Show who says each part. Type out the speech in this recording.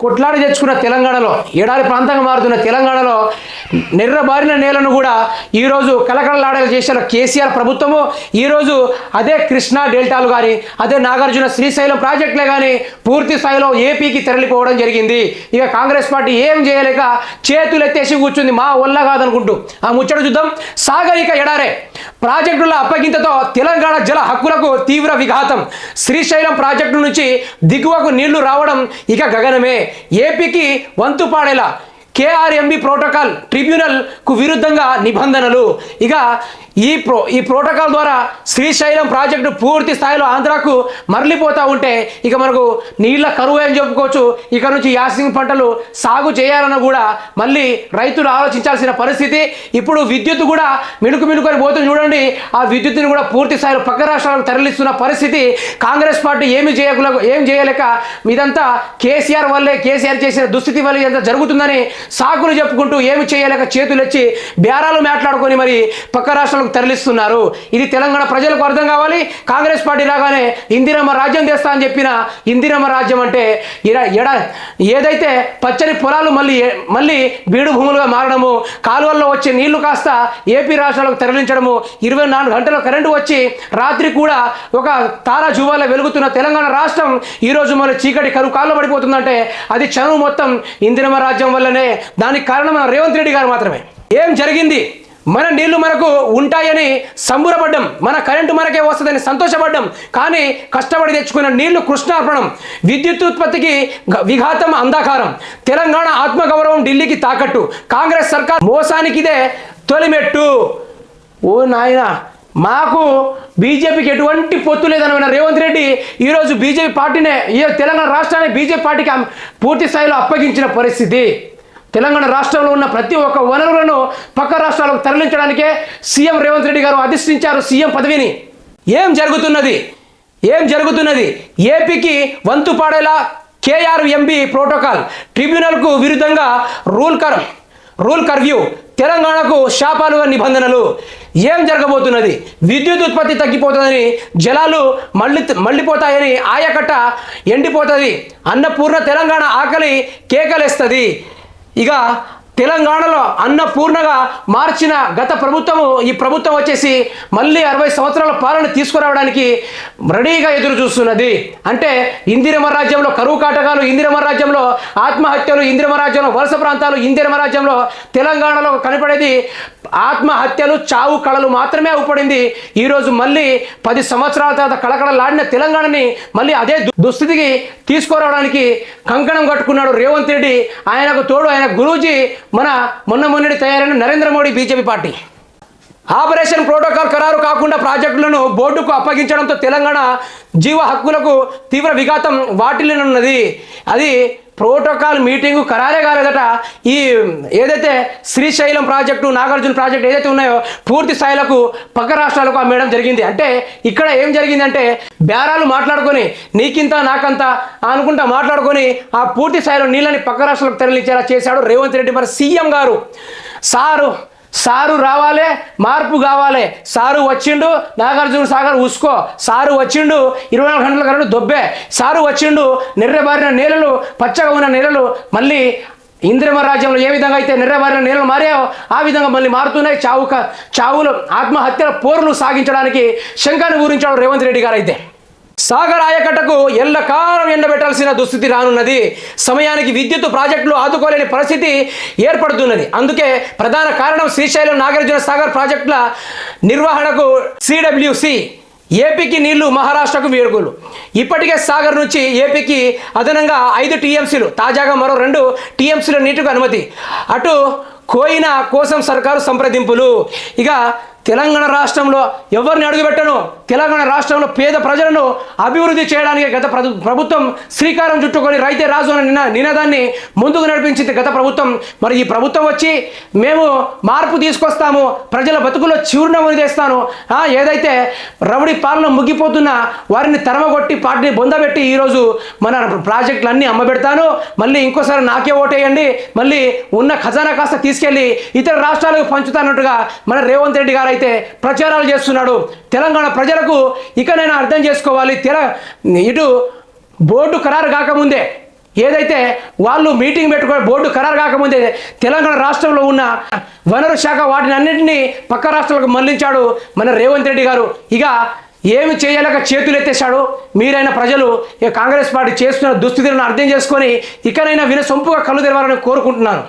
Speaker 1: కొట్లాడి తెచ్చుకున్న తెలంగాణలో, ఎడారి ప్రాంతంగా మారుతున్న తెలంగాణలో నెర్రబారిన నేలను కూడా ఈరోజు కలకలలాడేలా చేసిన కేసీఆర్ ప్రభుత్వము ఈరోజు అదే కృష్ణా డెల్టాలు కానీ, అదే నాగార్జున శ్రీశైలం ప్రాజెక్టులే కానీ పూర్తి స్థాయిలో ఏపీకి తరలిపోవడం జరిగింది. ఇక కాంగ్రెస్ పార్టీ ఏం చేయలేక చేతులు ఎత్తేసి కూర్చుంది, మా వల్ల కాదనుకుంటూ. ఆ ముచ్చట చూద్దాం. సాగరిక ఎడారే ప్రాజెక్టుల అప్పగింతతో తెలంగాణ జల హక్కులకు తీవ్ర విఘాతం. శ్రీశైలం ప్రాజెక్టు నుంచి దిగువకు నీళ్లు రావడం ఇక గగనమే. ఏపీకి వంతు పాడేలా కేఆర్ఎంబి ప్రోటోకాల్ ట్రిబ్యునల్కు విరుద్ధంగా నిబంధనలు. ఇక ఈ ప్రోటోకాల్ ద్వారా శ్రీశైలం ప్రాజెక్టు పూర్తి స్థాయిలో ఆంధ్రాకు మరలిపోతూ ఉంటే ఇక మనకు నీళ్ళ కరువు అని చెప్పుకోవచ్చు. ఇక నుంచి యాసింగ్ పంటలు సాగు చేయాలన్న కూడా మళ్ళీ రైతులు ఆలోచించాల్సిన పరిస్థితి. ఇప్పుడు విద్యుత్ కూడా మిణుకుని పోతుంది చూడండి. ఆ విద్యుత్తుని కూడా పూర్తి స్థాయిలో పక్క రాష్ట్రాలకు తరలిస్తున్న పరిస్థితి. కాంగ్రెస్ పార్టీ ఏం చేయలేక ఇదంతా కేసీఆర్ వల్లే, కేసీఆర్ చేసిన దుస్థితి వల్ల ఇదంతా జరుగుతుందని సాకులు చెప్పుకుంటూ ఏమి చేయలేక చేతులు ఎచ్చి బేరాలు మాట్లాడుకొని మరి పక్క రాష్ట్రాలకు తరలిస్తున్నారు. ఇది తెలంగాణ ప్రజలకు అర్థం కావాలి. కాంగ్రెస్ పార్టీ రాగానే ఇందిరమ్మ రాజ్యం తెస్తా అని చెప్పిన ఇందిరమ్మ రాజ్యం అంటే ఏదైతే పచ్చని పొలాలు మళ్ళీ బీడు భూములుగా మారడము, కాలువల్లో వచ్చే నీళ్లు కాస్త ఏపీ రాష్ట్రాలకు తరలించడము, 24 గంటల కరెంటు వచ్చి రాత్రి కూడా ఒక తారా జువాల వెలుగుతున్న తెలంగాణ రాష్ట్రం ఈరోజు మన చీకటి కరువు కాల్లో పడిపోతుందంటే అది చనువు మొత్తం ఇందిరమ్మ రాజ్యం వల్లనే. దానికి కారణం మన రేవంత్ రెడ్డి గారు మాత్రమే. ఏం జరిగింది? మన నీళ్లు మనకు ఉంటాయని సంబురపడ్డం, మన కరెంటు మనకే వస్తుందని సంతోషపడ్డం. కానీ కష్టపడి తెచ్చుకున్న నీళ్లు కృష్ణార్పణం. విద్యుత్ ఉత్పత్తికి విఘాతం, అంధకారం. తెలంగాణ ఆత్మగౌరవం ఢిల్లీకి తాకట్టు. కాంగ్రెస్ సర్కార్ మోసానికి ఇదే తొలిమెట్టు. ఓ నాయన, మాకు బీజేపీకి ఎటువంటి పొత్తు లేదన్న రేవంత్ రెడ్డి ఈరోజు బీజేపీ పార్టీనే, తెలంగాణ రాష్ట్రాన్ని బీజేపీ పార్టీకి పూర్తి స్థాయిలో అప్పగించిన పరిస్థితి. తెలంగాణ రాష్ట్రంలో ఉన్న ప్రతి ఒక్క వనరులను పక్క రాష్ట్రాలకు తరలించడానికే సీఎం రేవంత్ రెడ్డి గారు అధిష్ఠించారు సీఎం పదవిని. ఏం జరుగుతున్నది? ఏపీకి వంతు పాడేలా కేఆర్ఎంబి ప్రోటోకాల్ ట్రిబ్యునల్కు విరుద్ధంగా రూల్ కర్వ్యూ. తెలంగాణకు శాపాలుగా నిబంధనలు. ఏం జరగబోతున్నది? విద్యుత్ ఉత్పత్తి తగ్గిపోతుందని, జలాలు మళ్ళీపోతాయని, ఆయకట్ట ఎండిపోతుంది, అన్నపూర్ణ తెలంగాణ ఆకలి కేకలేస్తుంది. ఇక తెలంగాణలో అన్నపూర్ణగా మార్చిన గత ప్రభుత్వము ఈ ప్రభుత్వం వచ్చేసి మళ్ళీ 60 సంవత్సరాల పాలన తీసుకురావడానికి రెడీగా ఎదురు చూస్తున్నది. అంటే ఇందిరమ్మ రాజ్యంలో కరువు కాటకాలు, ఇందిరమ్మ రాజ్యంలో ఆత్మహత్యలు, ఇందిరమ్మ రాజ్యంలో వలస ప్రాంతాలు, ఇందిరమ్మ రాజ్యంలో తెలంగాణలో కనపడేది ఆత్మహత్యలు, చావు కళలు మాత్రమే అవుపడింది. ఈరోజు మళ్ళీ 10 సంవత్సరాల తర్వాత కళకళలాడిన తెలంగాణని మళ్ళీ అదే దుస్థితికి తీసుకురావడానికి కంకణం కట్టుకున్నాడు రేవంత్ రెడ్డి. ఆయనకు తోడు ఆయన గురూజీ మొన్నటి తయారైన Narendra Modi BJP party. Operation protocol ఖరారు కాకుండా ప్రాజెక్టులను బోర్డుకు అప్పగించడంతో తెలంగాణ జీవ హక్కులకు తీవ్ర విఘాతం వాటిల్లినున్నది. అది ప్రోటోకాల్ మీటింగు ఖరారే కాలేదట. ఈ ఏదైతే శ్రీశైలం ప్రాజెక్టు, నాగార్జున ప్రాజెక్టు ఏదైతే ఉన్నాయో పూర్తి స్థాయిలకు పక్క రాష్ట్రాలకు అమ్మేయడం జరిగింది. అంటే ఇక్కడ ఏం జరిగిందంటే బేరాలు మాట్లాడుకొని నీకింత నాకంత అనుకుంటా మాట్లాడుకొని ఆ పూర్తి స్థాయిలో నీళ్ళని పక్క రాష్ట్రాలకు తరలించేలా చేశాడు రేవంత్ రెడ్డి. మరి సీఎం గారు సారు రావాలి, మార్పు కావాలి. సారు వచ్చిండు, నాగార్జున సాగర్ ఉసుకో. సారు వచ్చిండు, 24 గంటల కరెంటు దొబ్బే. సారు వచ్చిండు, నెర్రబారిన నేలలు, పచ్చగా ఉన్న నేలలు మళ్ళీ ఇందిరమ్మ రాజ్యంలో ఏ విధంగా అయితే నెర్రబారిన నేలలు మారాయో ఆ విధంగా మళ్ళీ మారుతున్నాయి. చావులు, ఆత్మహత్యల పోరులు సాగించడానికి శంఖాన్ని ఊరించాడు రేవంత్ రెడ్డి గారు. అయితే సాగర్ ఆయకట్టకు ఎల్లకాలం ఎండబెట్టాల్సిన దుస్థితి రానున్నది. సమయానికి విద్యుత్ ప్రాజెక్టులు ఆదుకోలేని పరిస్థితి ఏర్పడుతున్నది. అందుకే ప్రధాన కారణం శ్రీశైలం, నాగార్జున సాగర్ ప్రాజెక్టుల నిర్వహణకు సిడబ్ల్యూసి. ఏపీకి నీళ్లు, మహారాష్ట్రకు వేడుకలు. ఇప్పటికే సాగర్ నుంచి ఏపీకి అదనంగా 5 టీఎంసీలు, తాజాగా మరో 2 టీఎంసీల నీటికి అనుమతి. అటు కోయినా కోసం సర్కారు సంప్రదింపులు. ఇక తెలంగాణ రాష్ట్రంలో ఎవరిని అడుగుపెట్టను, తెలంగాణ రాష్ట్రంలో పేద ప్రజలను అభివృద్ధి చేయడానికి గత ప్రభుత్వం శ్రీకారం చుట్టుకొని రైతే రాజు అన్న నినాదాన్ని ముందుకు నడిపించింది గత ప్రభుత్వం. మరి ఈ ప్రభుత్వం వచ్చి మేము మార్పు తీసుకొస్తాము, ప్రజల బతుకుల్లో చిరునవ్వుని తెస్తాను, ఏదైతే రౌడీ పాలన ముగ్గిపోతున్న వారిని తరమగొట్టి పార్టీని బొందబెట్టి ఈరోజు మన ప్రాజెక్టులు అన్నీ అమ్మబెడతాను, మళ్ళీ ఇంకోసారి నాకే ఓటేయండి, మళ్ళీ ఉన్న ఖజానా కాస్త తీసుకెళ్ళి ఇతర రాష్ట్రాలకు పంచుతానట్టుగా మన రేవంత్ రెడ్డి గారు అయితే ప్రచారాలు చేస్తున్నాడు. తెలంగాణ ప్రజలకు ఇకనైనా అర్థం చేసుకోవాలి. ఇటు బోర్డు ఖరారు కాకముందే ఏదైతే వాళ్ళు మీటింగ్ పెట్టుకుని బోర్డు ఖరారు కాకముందే తెలంగాణ రాష్ట్రంలో ఉన్న వనరు శాఖ వాటిని అన్నింటినీ పక్క రాష్ట్రాలకు మళ్లించాడు మన రేవంత్ రెడ్డి గారు. ఇక ఏమి చేయలేక చేతులు ఎత్తేశాడు. మీరైనా ప్రజలు కాంగ్రెస్ పార్టీ చేస్తున్న దుస్థితులను అర్థం చేసుకొని ఇకనైనా వినసొంపుగా కళ్ళు తెరవాలని కోరుకుంటున్నాను.